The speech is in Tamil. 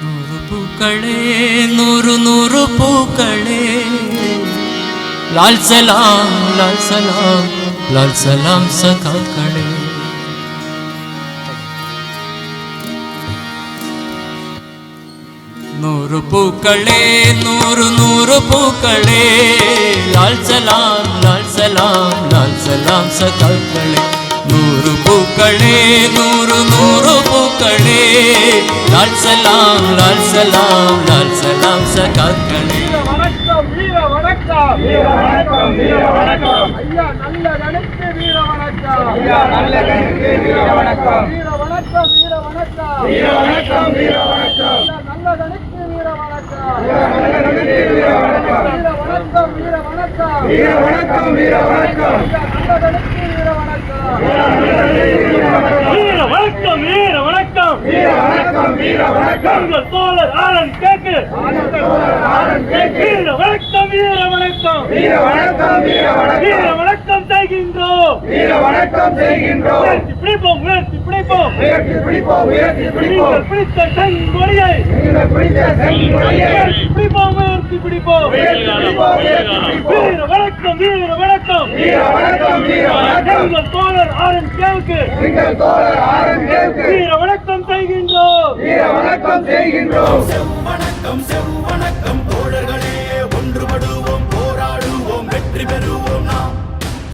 நூறு பூக்களே நூறு நூறு பூக்களே லால் சலாம் லால் சலாம் லால் சலாம் சகாக்களே. நூறு பூக்களே நூறு நூறு பூக்களே லால் சலாம் லால் சலாம் லால் சலாம் சகாக்களே. நூறு பூக்களே நூறு நூறு பூக்களே லால் சலாம் லால் சலாம் லால் சலாம் சகாக்களே. வணக்கம் வீர வணக்கம் வீர வணக்கம் வீர வணக்கம் ஐயா நல்ல கணக்கு வீர வணக்கம் ஐயா நல்ல கணக்கு வீர வணக்கம் வீர வணக்கம் வீர வணக்கம் வீர வணக்கம் வீர வணக்கம் நல்ல கணக்கு வீர வணக்கம் நல்ல கணக்கு வீர வணக்கம் வீர வணக்கம் வீர வணக்கம் வீர வணக்கம் வீர வணக்கம் நல்ல கணக்கு வீர வணக்கம் வீர வணக்கம் வீர வணக்கம் வீர வணக்கம் வீர வணக்கம் உங்கள் தோழர் ஆரன் கேக்கு வீர வணக்கம் வீர வணக்கம் வீர வணக்கம் வீர வணக்கம் வீர வணக்கம் செய்கின்றோம் வீர வணக்கம் செய்கின்றோம். உயர்த்தி பிடிப்போம் உயர்த்தி பிடிப்போம் உயர்த்தி பிடிப்போம் உயர்த்தி பிடிப்போம். நீங்கள் பிடித்த செங்கொடியை நீங்கள் பிடித்த செங்கொடியை உயர்த்தி பிடிப்போம் உயர்த்தி பிடிப்போம் உயர்த்தி பிடிப்போம் உயர்த்தி பிடிப்போம். வீர வணக்கம் வீர வணக்கம் வீர வணக்கம் வீர வணக்கம் எங்கள் தோழர் ஆரன் கேக்கு எங்கள் தோழர் ஆரன் கேக்கு வீர வணக்கம் செய்கின்றோம் வீர வணக்கம் செய்கின்றோம். செவ்வணக்கம் செவ்வணக்கம்